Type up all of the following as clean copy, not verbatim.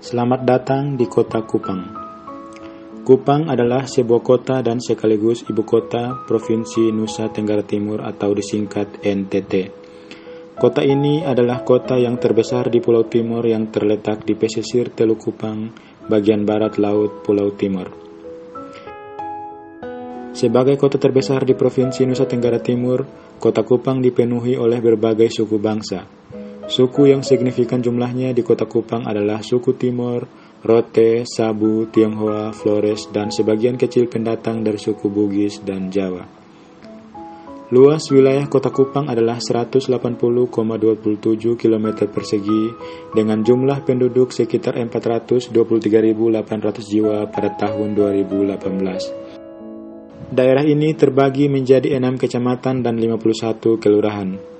Selamat datang di kota Kupang. Kupang adalah sebuah kota dan sekaligus ibu kota Provinsi Nusa Tenggara Timur atau disingkat NTT. Kota ini adalah kota yang terbesar di Pulau Timor yang terletak di pesisir Teluk Kupang, bagian barat laut Pulau Timor. Sebagai kota terbesar di Provinsi Nusa Tenggara Timur, kota Kupang dipenuhi oleh berbagai suku bangsa. Suku yang signifikan jumlahnya di kota Kupang adalah suku Timor, Rote, Sabu, Tionghoa, Flores, dan sebagian kecil pendatang dari suku Bugis dan Jawa. Luas wilayah kota Kupang adalah 180,27 km persegi dengan jumlah penduduk sekitar 423.800 jiwa pada tahun 2018. Daerah ini terbagi menjadi 6 kecamatan dan 51 kelurahan.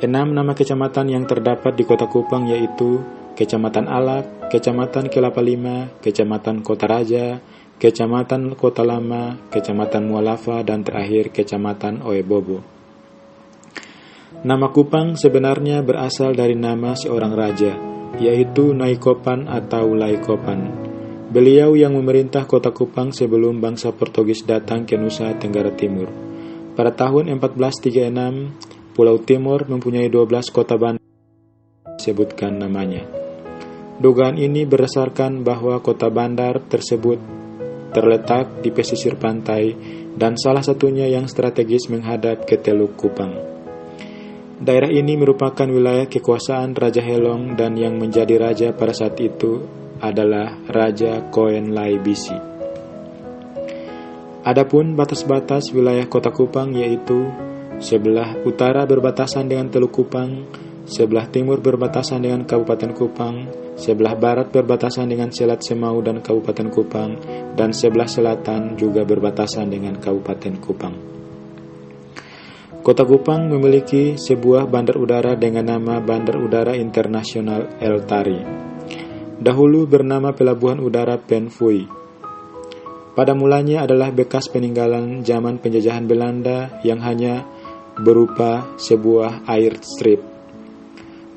6 nama kecamatan yang terdapat di kota Kupang yaitu Kecamatan Alak, Kecamatan Kelapa Lima, Kecamatan Kota Raja, Kecamatan Kota Lama, Kecamatan Mualava, dan terakhir Kecamatan Oebobo. Nama Kupang sebenarnya berasal dari nama seorang raja, yaitu Naikopan atau Laikopan. Beliau yang memerintah kota Kupang sebelum bangsa Portugis datang ke Nusa Tenggara Timur. Pada tahun 1436, Pulau Timor mempunyai 12 kota bandar disebutkan namanya. Dugaan ini berdasarkan bahwa kota bandar tersebut terletak di pesisir pantai dan salah satunya yang strategis menghadap ke Teluk Kupang. Daerah ini merupakan wilayah kekuasaan Raja Helong dan yang menjadi raja pada saat itu adalah Raja Koen Lai Bisi. Adapun batas-batas wilayah kota Kupang yaitu sebelah utara berbatasan dengan Teluk Kupang, sebelah timur berbatasan dengan Kabupaten Kupang, sebelah barat berbatasan dengan Selat Semau dan Kabupaten Kupang, dan sebelah selatan juga berbatasan dengan Kabupaten Kupang. Kota Kupang memiliki sebuah bandar udara dengan nama Bandar Udara Internasional El Tari. Dahulu bernama Pelabuhan Udara Pen Fui. Pada mulanya adalah bekas peninggalan zaman penjajahan Belanda yang hanya berupa sebuah airstrip.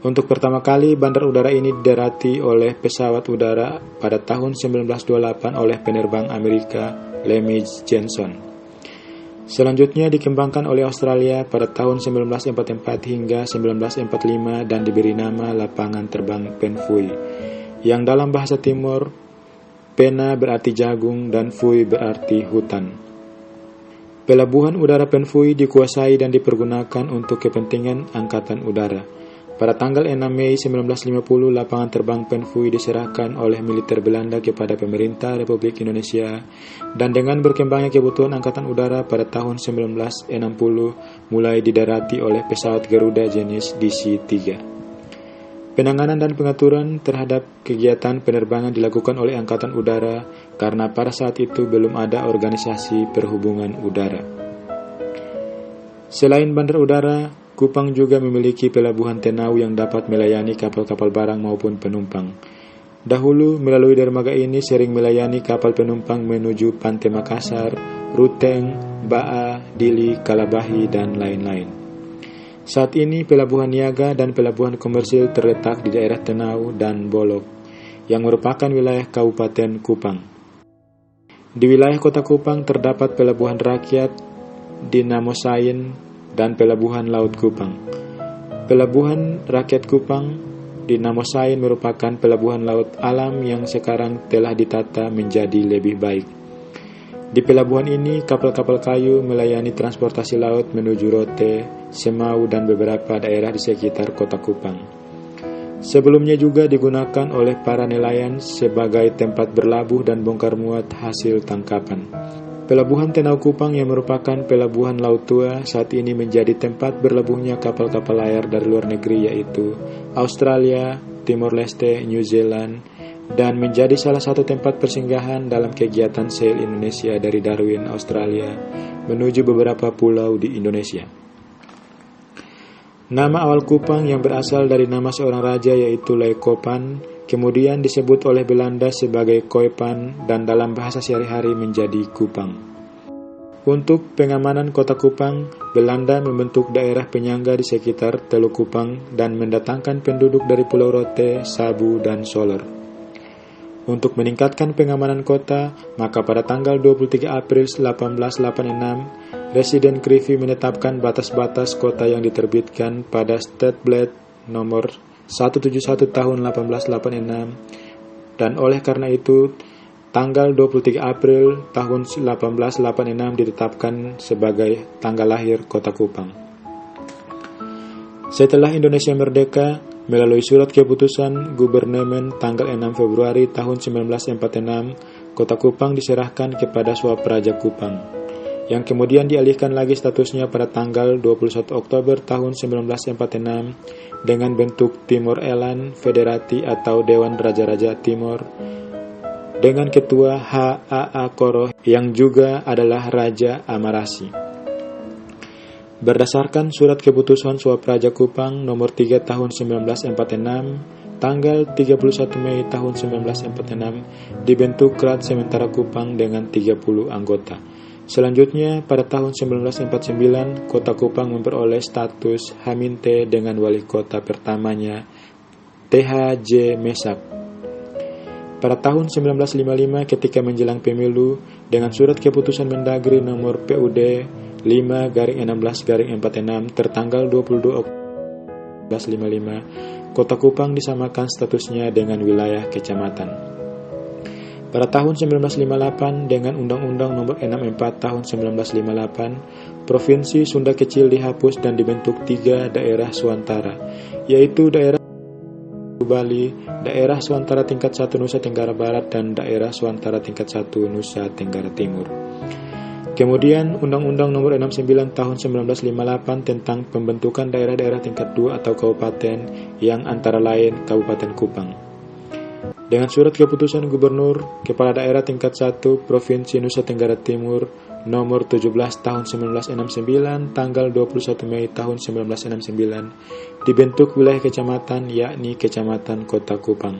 Untuk pertama kali bandar udara ini didarati oleh pesawat udara pada tahun 1928 oleh penerbang Amerika Lemage Johnson. Selanjutnya dikembangkan oleh Australia pada tahun 1944 hingga 1945 dan diberi nama Lapangan Terbang Pen Fui, yang dalam bahasa Timor Pena berarti jagung dan Fui berarti hutan. Pelabuhan udara Pen Fui dikuasai dan dipergunakan untuk kepentingan angkatan udara. Pada tanggal 6 Mei 1950, lapangan terbang Pen Fui diserahkan oleh militer Belanda kepada pemerintah Republik Indonesia, dan dengan berkembangnya kebutuhan angkatan udara pada tahun 1960 mulai didarati oleh pesawat Garuda jenis DC-3. Penanganan dan pengaturan terhadap kegiatan penerbangan dilakukan oleh Angkatan Udara karena pada saat itu belum ada organisasi perhubungan udara. Selain bandar udara, Kupang juga memiliki pelabuhan Tenau yang dapat melayani kapal-kapal barang maupun penumpang. Dahulu melalui dermaga ini sering melayani kapal penumpang menuju Pantai Makassar, Ruteng, Baa, Dili, Kalabahi, dan lain-lain. Saat ini pelabuhan niaga dan pelabuhan komersil terletak di daerah Tenau dan Bolok, yang merupakan wilayah Kabupaten Kupang. Di wilayah kota Kupang terdapat pelabuhan rakyat di Namosain dan pelabuhan laut Kupang. Pelabuhan rakyat Kupang di Namosain merupakan pelabuhan laut alam yang sekarang telah ditata menjadi lebih baik. Di pelabuhan ini, kapal-kapal kayu melayani transportasi laut menuju Rote, Semau, dan beberapa daerah di sekitar kota Kupang. Sebelumnya juga digunakan oleh para nelayan sebagai tempat berlabuh dan bongkar muat hasil tangkapan. Pelabuhan Tenau Kupang yang merupakan pelabuhan laut tua saat ini menjadi tempat berlabuhnya kapal-kapal layar dari luar negeri yaitu Australia, Timor Leste, New Zealand, dan menjadi salah satu tempat persinggahan dalam kegiatan Sail Indonesia dari Darwin, Australia, menuju beberapa pulau di Indonesia. Nama awal Kupang yang berasal dari nama seorang raja yaitu Laikopan, kemudian disebut oleh Belanda sebagai Koipan dan dalam bahasa sehari-hari menjadi Kupang. Untuk pengamanan kota Kupang, Belanda membentuk daerah penyangga di sekitar Teluk Kupang dan mendatangkan penduduk dari Pulau Rote, Sabu, dan Soler. Untuk meningkatkan pengamanan kota, maka pada tanggal 23 April 1886, Residen Krivi menetapkan batas-batas kota yang diterbitkan pada State Blad nomor 171 tahun 1886, dan oleh karena itu, tanggal 23 April tahun 1886 ditetapkan sebagai tanggal lahir Kota Kupang. Setelah Indonesia merdeka, melalui surat keputusan Gubernemen tanggal 6 Februari tahun 1946, Kota Kupang diserahkan kepada Swapraja Kupang, yang kemudian dialihkan lagi statusnya pada tanggal 21 Oktober tahun 1946 dengan bentuk Timor Elan Federati atau Dewan Raja-Raja Timor, dengan ketua H.A.A. Koroh yang juga adalah Raja Amarasi. Berdasarkan surat keputusan Swapraja Kupang nomor 3 tahun 1946, tanggal 31 Mei tahun 1946 dibentuk Krat Sementara Kupang dengan 30 anggota. Selanjutnya, pada tahun 1949, Kota Kupang memperoleh status Haminte dengan wali kota pertamanya, T.H.J. Mesak. Pada tahun 1955, ketika menjelang pemilu, dengan surat keputusan Mendagri nomor PUD 5/16/46 tertanggal 22 Oktober 1955, Kota Kupang disamakan statusnya dengan wilayah kecamatan. Pada tahun 1958, dengan Undang-Undang Nomor 64 Tahun 1958, Provinsi Sunda Kecil dihapus dan dibentuk 3 daerah swantara, yaitu daerah Bali, daerah swantara tingkat 1 Nusa Tenggara Barat, dan daerah swantara tingkat 1 Nusa Tenggara Timur. Kemudian Undang-Undang Nomor 69 Tahun 1958 tentang pembentukan daerah-daerah tingkat 2 atau kabupaten, yang antara lain Kabupaten Kupang. Dengan surat keputusan Gubernur Kepala Daerah tingkat 1 Provinsi Nusa Tenggara Timur nomor 17 tahun 1969 tanggal 21 Mei tahun 1969 dibentuk wilayah kecamatan, yakni Kecamatan Kota Kupang.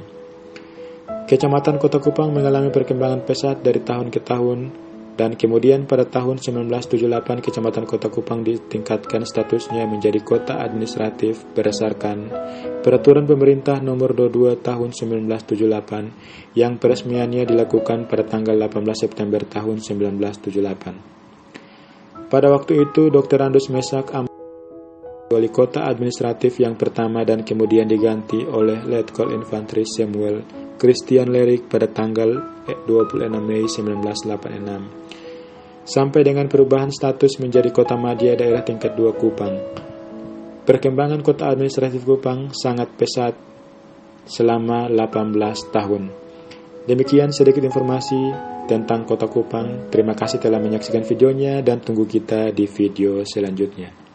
Kecamatan Kota Kupang mengalami perkembangan pesat dari tahun ke tahun, dan kemudian pada tahun 1978 Kecamatan Kota Kupang ditingkatkan statusnya menjadi kota administratif berdasarkan Peraturan Pemerintah Nomor 22 Tahun 1978 yang peresmiannya dilakukan pada tanggal 18 September tahun 1978. Pada waktu itu Dr. Andus Mesak wali kota administratif yang pertama dan kemudian diganti oleh Letkol Infanteri Samuel Christian Lerik pada tanggal 26 Mei 1986. Sampai dengan perubahan status menjadi Kota Madya Daerah Tingkat 2 Kupang. Perkembangan kota administratif Kupang sangat pesat selama 18 tahun. Demikian sedikit informasi tentang Kota Kupang. Terima kasih telah menyaksikan videonya dan tunggu kita di video selanjutnya.